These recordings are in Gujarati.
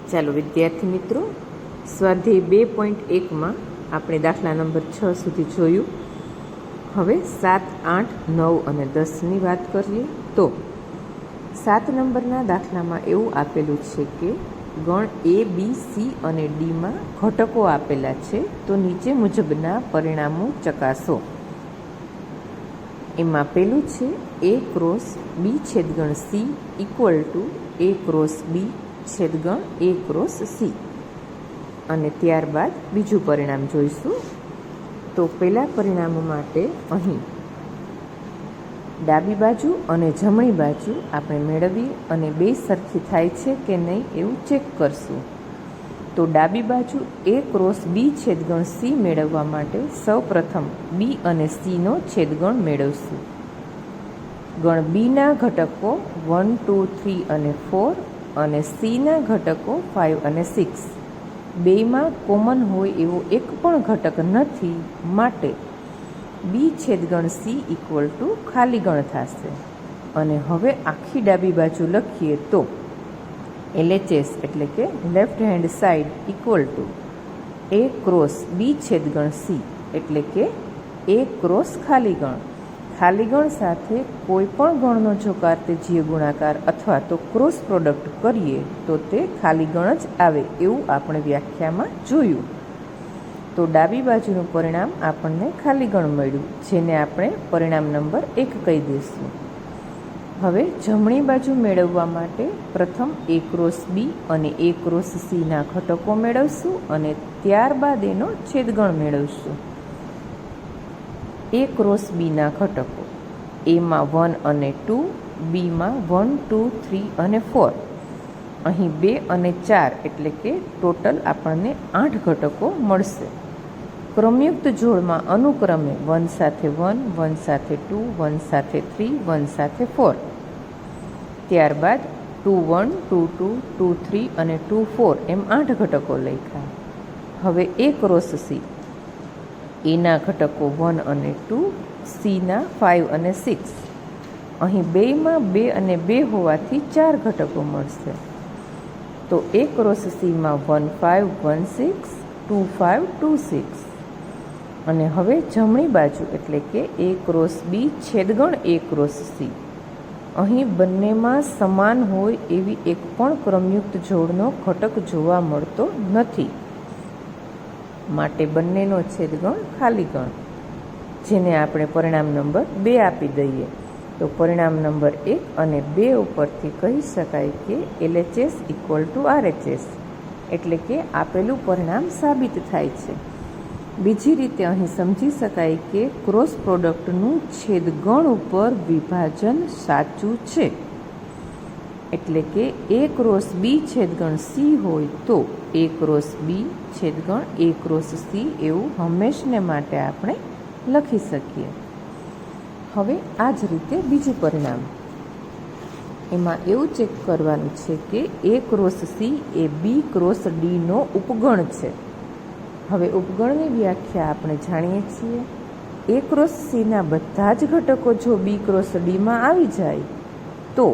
ચાલો વિદ્યાર્થી મિત્રો, સ્વાધ્યાય 2.1માં આપણે દાખલા નંબર 6 સુધી જોયું. હવે 7, 8, 9 અને 10ની વાત કરીએ તો 7 નંબરના દાખલામાં એવું આપેલું છે કે ગણ A, B, C અને Dમાં ઘટકો આપેલા છે, તો નીચે મુજબના પરિણામો ચકાસો. એમાં પેલું છે A cross B છેદગણ C equal to A cross B છેદગણ A cross C. અને ત્યારબાદ બીજું પરિણામ જોઈશું. તો પહેલા પરિણામ માટે અહીં ડાબી બાજુ અને જમણી બાજુ આપણે મેળવી અને બે સરખી થાય છે કે નહીં એવું ચેક કરશું. તો ડાબી બાજુ A ક્રોસ B છેદગણ C મેળવવા માટે સૌપ્રથમ B અને Cનો છેદગણ મેળવશું. ગણ Bના ઘટકો 1, 2, 3 અને 4 અને Cના ઘટકો 5 અને 6. બેમાં કોમન હોય એવો એક પણ ઘટક નથી, માટે B છેદગણ C ઇક્વલ ટુ ખાલી ગણ થશે. અને હવે આખી ડાબી બાજુ લખીએ તો LHS એટલે કે left hand side equal to A cross B છેદગણ C એટલે કે A ક્રોસ ખાલી ગણ. ખાલી ગણ સાથે કોઈ પણ ગણનો જો કાર્તેજીય ગુણાકાર અથવા તો ક્રોસ પ્રોડક્ટ કરીએ તો તે ખાલી ગણ જ આવે એવું આપણે વ્યાખ્યામાં જોયું. તો ડાબી બાજુનું પરિણામ આપણને ખાલી ગણ મળ્યું, જેને આપણે પરિણામ નંબર 1 કહી દઈશું. હવે જમણી બાજુ મેળવવા માટે પ્રથમ A ક્રોસ B અને A ક્રોસ Cના ઘટકો મેળવશું અને ત્યારબાદ એનો છેદગણ મેળવશું. A ક્રોસ Bના ઘટકો Aમાં 1 અને 2, Bમાં 1, 2, 3 અને 4. અહીં 2 અને 4 એટલે કે ટોટલ આપણને 8 ઘટકો મળશે. ક્રમયુક્ત જોડમાં અનુક્રમે 1 સાથે 1, 1 સાથે 2, 1 સાથે 3, 1 સાથે 4. ત્યારબાદ 2, 1, 2, 2, 2, 3 અને 2, 4 એમ 8 ઘટકો લખ્યા. હવે A ક્રોસ C એના ઘટકો 1 અને 2, Cના 5 અને 6. અહીં બેમાં 2 અને 2 હોવાથી 4 ઘટકો મળશે. તો A ક્રોસ Cમાં 1, 5, 1, 6, 2, 5, 2, 6. અને હવે જમણી બાજુ એટલે કે A cross B છેદગણ A cross C. અહીં બંનેમાં સમાન હોય એવી એક પણ ક્રમયુક્ત જોડનો ઘટક જોવા મળતો નથી, માટે બંનેનો છેદગણ ખાલી ગણ, જેને આપણે પરિણામ નંબર 2 આપી દઈએ. તો પરિણામ નંબર 1 અને 2 ઉપરથી કહી શકાય કે LHS ઇક્વલ ટુ RHS એટલે કે આપેલું પરિણામ સાબિત થાય છે. બીજી રીતે અહીં સમજી શકાય કે ક્રોસ પ્રોડક્ટનું છેદગણ ઉપર વિભાજન સાચું છે. એટલે કે A ક્રોસ B છેદગણ C હોય તો A cross B છેદગણ A cross C એવું હંમેશને માટે આપણે લખી શકીએ. હવે આ જ રીતે બીજું પરિણામ, એમાં એવું ચેક કરવાનું છે કે A cross C A B cross Dનો ઉપગણ છે. હવે ઉપગણની વ્યાખ્યા આપણે જાણીએ છીએ. A ક્રોસ Cના બધા જ ઘટકો જો B ક્રોસ Dમાં આવી જાય તો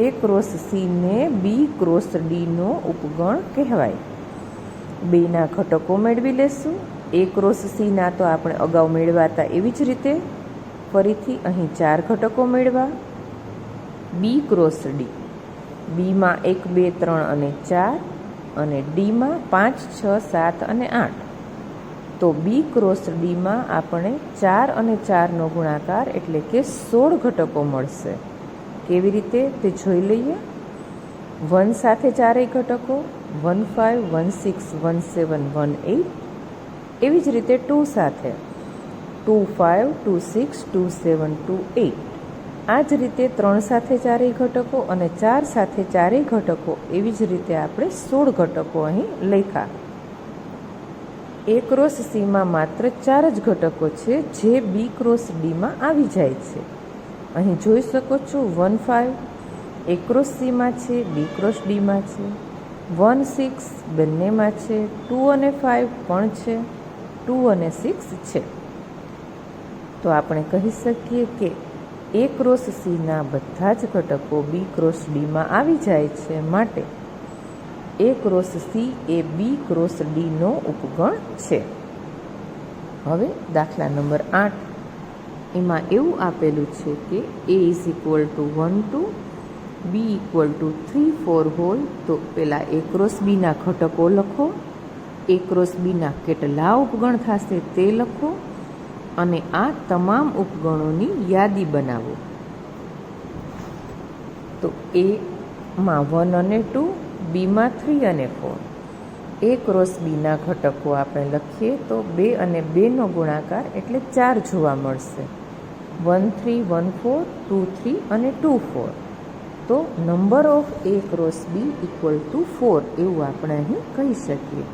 A ક્રોસ Cને B ક્રોસ Dનો ઉપગણ કહેવાય. બેના ઘટકો મેળવી લેશું. A ક્રોસ Cના તો આપણે અગાઉ મેળવાતા એવી જ રીતે ફરીથી અહીં 4 ઘટકો મેળવા. B ક્રોસ D, Bમાં 1, 2, 3 અને 4 અને Dમાં 5, 6, 7 અને 8. તો B ક્રોસ Dમાં આપણે 4 અને 4નો ગુણાકાર એટલે કે 16 ઘટકો મળશે. કેવી રીતે તે જોઈ લઈએ. 1 સાથે 4 ઘટકો 1, 5, 1, 6, 1, 7, 1, 8. એવી જ રીતે 2 સાથે 2, 5, 2, 6, 2, 7, 2, 8. આ જ રીતે 3 સાથે 4 ઘટકો અને 4 સાથે 4 ઘટકો, એવી જ રીતે આપણે 16 ઘટકો અહીં લખ્યા. A ક્રોસ Cમાં માત્ર 4 જ ઘટકો છે જે B ક્રોસ Dમાં આવી જાય છે. અહીં જોઈ શકો છો 1, 5 A ક્રોસ Cમાં છે, B ક્રોસ Dમાં છે. 1, 6 બંનેમાં છે. 2 અને 5 પણ છે. 2 અને 6 છે. તો આપણે કહી શકીએ કે A ક્રોસ Cના બધા જ ઘટકો B ક્રોસ Dમાં આવી જાય છે, માટે એ ક્રોસ સી એ બી ક્રોસ ડીનો ઉપગણ છે. હવે દાખલા નંબર 8, એમાં એવું આપેલું છે કે A is equal to 1 2, B equal to 3 4 હોય તો પહેલાં એ ક્રોસ બીના ઘટકો લખો, એ ક્રોસ બીના કેટલા ઉપગણ થશે તે લખો અને આ તમામ ઉપગણોની યાદી બનાવો. તો એમાં 1 અને 2, બીમાં 3 અને 4. એ ક્રોસ બીના ઘટકો આપણે લખીએ તો 2 અને 2નો ગુણાકાર એટલે 4 જોવા મળશે. 1 3 1 4, 2 3 અને 2 4. તો number of A cross B equal to 4 એવું આપણે અહીં કહી શકીએ.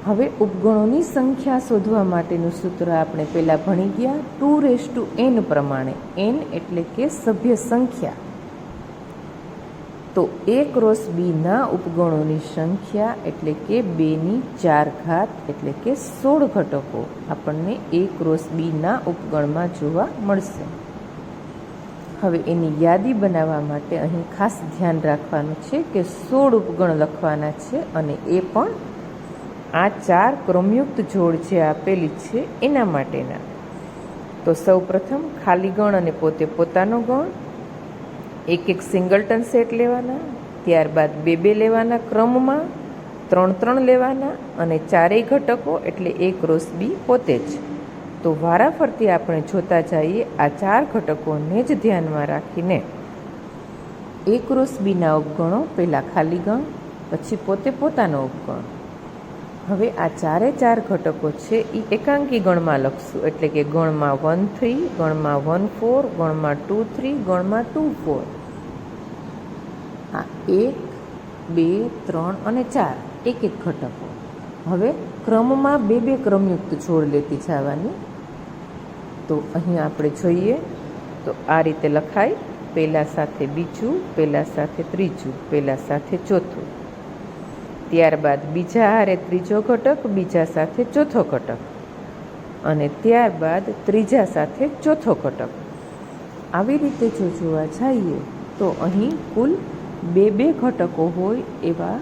હવે ઉપગણોની સંખ્યા શોધવા માટેનું સૂત્ર આપણે પહેલાં ભણી ગયા 2n પ્રમાણે. n એટલે કે સભ્ય સંખ્યા. તો એ ક્રોસ બીના ઉપગણોની સંખ્યા એટલે કે 2ની 4 ઘાત એટલે કે 16 ઘટકો આપણને એ ક્રોસ બીના ઉપગણમાં જોવા મળશે. હવે એની યાદી બનાવવા માટે અહીં ખાસ ધ્યાન રાખવાનું છે કે 16 ઉપગણ લખવાના છે અને એ પણ આ 4 ક્રમયુક્ત જોડ જે આપેલી છે એના માટેના. તો સૌ પ્રથમ ખાલી ગણ અને પોતે પોતાનો ગણ, એક એક સિંગલટન સેટ લેવાના, ત્યારબાદ 2 2 લેવાના ક્રમમાં, 3 3 લેવાના અને 4 ઘટકો એટલે એ ક્રોસ બી પોતે જ. તો વારાફરતી આપણે જોતા જઈએ આ 4 ઘટકોને જ ધ્યાનમાં રાખીને એ ક્રોસ બીના ઉપગણો પહેલાં ખાલી ગણ, પછી પોતે પોતાનો ઉપગણ. હવે આ 4 ઘટકો છે એ એકાંકી ગણમાં લખશું એટલે કે ગણમાં 1 3, ગણમાં 1 4, ગણમાં 2 3, ગણમાં 2 4. આ 1 2 3 અને 4 એક એક ઘટકો. હવે ક્રમમાં 2 2 ક્રમયુક્ત જોડ લેતી જવાની. તો અહીં આપણે જોઈએ તો આ રીતે લખાય, પહેલાં સાથે બીજું, પહેલાં સાથે ત્રીજું, પહેલાં સાથે ચોથું, ત્યારબાદ બીજા હારે ત્રીજો ઘટક, બીજા સાથે ચોથો ઘટક અને ત્યારબાદ ત્રીજા સાથે ચોથો ઘટક. આવી રીતે જો જોવા જઈએ તો અહીં કુલ 2 2 ઘટકો હોય એવા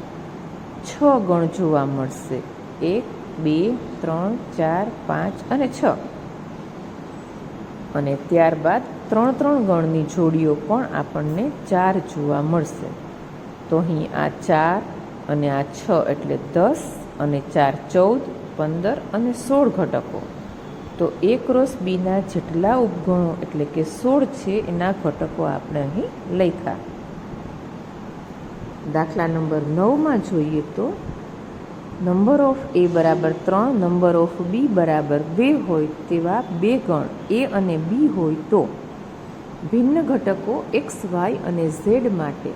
6 ગણ જોવા મળશે. 1 2 3 4 5 અને 6 અને ત્યારબાદ 3 3 ગણની જોડીઓ પણ આપણને 4 જોવા મળશે. તો અહીં આ 4 અને આ 6 એટલે 10 અને 4 14, 15 અને 16 ઘટકો. તો એ ક્રોસ બીના જેટલા ઉપગણો એટલે કે 16 છે એના ઘટકો આપણે અહીં લખ્યા. દાખલા નંબર 9માં જોઈએ તો નંબર ઓફ એ બરાબર 3, નંબર ઓફ બી બરાબર 2 હોય તેવા 2 ગણ એ અને બી હોય તો ભિન્ન ઘટકો એક્સ વાય અને ઝેડ માટે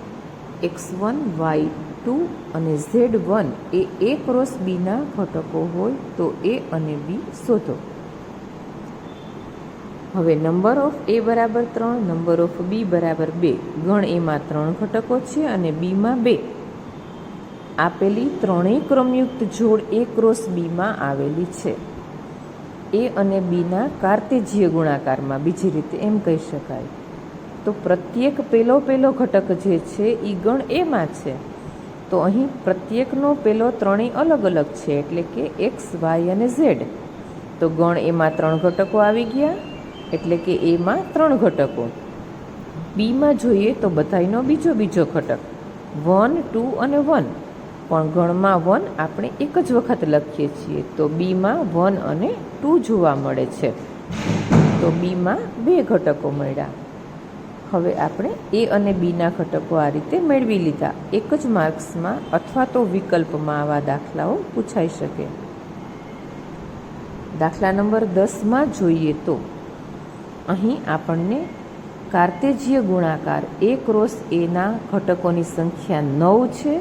x1 y2 અને z1 એ ક્રોસ બીના ઘટકો હોય તો એ અને બી શોધો. હવે નંબર ઓફ એ બરાબર 3, નંબર ઓફ બી બરાબર 2. ગણ એમાં 3 ઘટકો છે અને બીમાં 2. આપેલી ત્રણેય ક્રમયુક્ત જોડ એ ક્રોસ બીમાં આવેલી છે. એ અને બીના કાર્તેજીય ગુણાકારમાં, બીજી રીતે એમ કહી શકાય. તો પ્રત્યેક પહેલો ઘટક જે છે એ ગણ એમાં છે. તો અહીં પ્રત્યેકનો પહેલો ત્રણેય અલગ અલગ છે એટલે કે એક્સ વાય અને ઝેડ. તો ગણ એમાં 3 ઘટકો આવી ગયા એટલે કે એમાં 3 ઘટકો. બીમાં જોઈએ તો બધાયનો બીજો ઘટક 1 2 અને 1, પણ ગણમાં 1 આપણે એક જ વખત લખીએ છીએ તો બીમાં 1 અને 2 જોવા મળે છે. તો બીમાં 2 ઘટકો મળ્યા. હવે આપણે એ અને બીના ઘટકો આ રીતે મેળવી લીધા. એક જ માર્ક્સમાં અથવા તો વિકલ્પમાં આવા દાખલાઓ પૂછાઈ શકે. દાખલા નંબર 10માં જોઈએ તો અહીં આપણને કાર્તેજીય ગુણાકાર એ ક્રોસ એના ઘટકોની સંખ્યા 9 છે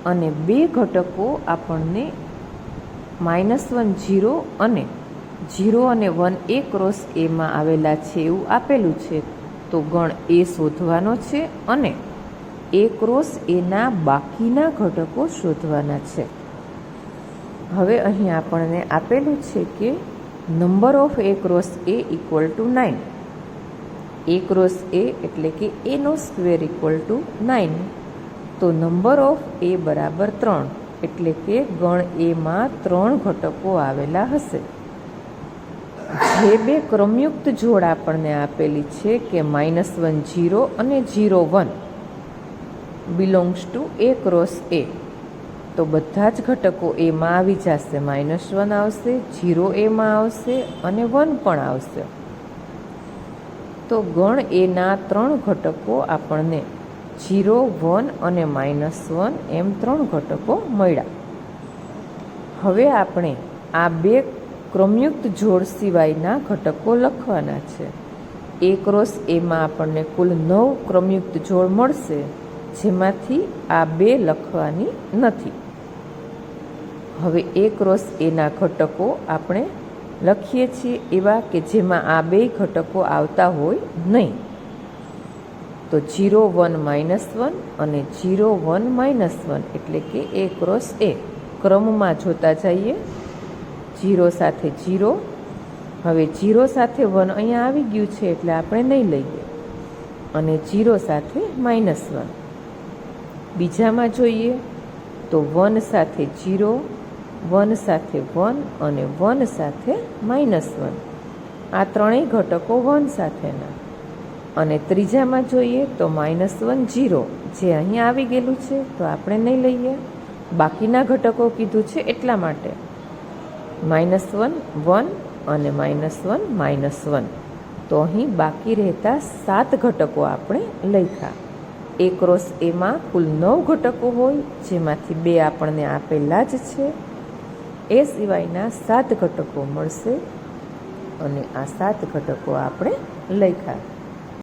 અને 2 ઘટકો આપણને -1 0 અને 0 અને 1 એ ક્રોસ એમાં આવેલા છે એવું આપેલું છે. તો ગણ એ શોધવાનો છે અને એ ક્રોસ એના બાકીના ઘટકો શોધવાના છે. હવે અહીં આપણને આપેલું છે કે number of A cross A equal to 9. A cross A એટલે કે એનો સ્ક્વેર ઇક્વલ ટુ 9. તો નંબર ઓફ એ બરાબર 3, એટલે કે ગણ એમાં 3 ઘટકો આવેલા હશે. જે બે ક્રમયુક્ત જોડ આપણને આપેલી છે કે -1 0 અને 0 1 belongs to A cross A, તો બધા જ ઘટકો એમાં આવી જશે. -1 આવશે, 0 એમાં આવશે અને 1 પણ આવશે. તો ગણ એના 3 ઘટકો આપણને 0 1 અને -1 એમ 3 ઘટકો મળ્યા. હવે આપણે આ બે ક્રમયુક્ત જોડ સિવાયના ઘટકો લખવાના છે. A ક્રોસ એમાં આપણને કુલ 9 ક્રમયુક્ત જોડ મળશે, જેમાંથી આ બે લખવાની નથી. હવે A ક્રોસ એના ઘટકો આપણે લખીએ છીએ એવા કે જેમાં આ બે ઘટકો આવતા હોય નહીં. તો 0 1 -1 અને 0 1 -1 એટલે કે A ક્રોસ A ક્રમમાં જોતા જઈએ. 0 સાથે 0, હવે 0 સાથે 1 અહીંયા આવી ગયું છે એટલે આપણે નહીં લઈએ, અને 0 સાથે -1. બીજામાં જોઈએ તો 1 સાથે 0, 1 સાથે 1 અને 1 સાથે -1, આ ત્રણેય ઘટકો 1 સાથેના. અને ત્રીજામાં જોઈએ તો -1 0, જે અહીં આવી ગયેલું છે તો આપણે નહીં લઈએ, બાકીના ઘટકો કીધું છે એટલા માટે. -1 1 અને -1 -1, તો અહીં બાકી રહેતા 7 ઘટકો આપણે લખ્યા. A ક્રોસ એમાં કુલ 9 ઘટકો હોય, જેમાંથી 2 આપણને આપેલા જ છે. એ સિવાયના 7 ઘટકો મળશે અને આ 7 ઘટકો આપણે લખ્યા.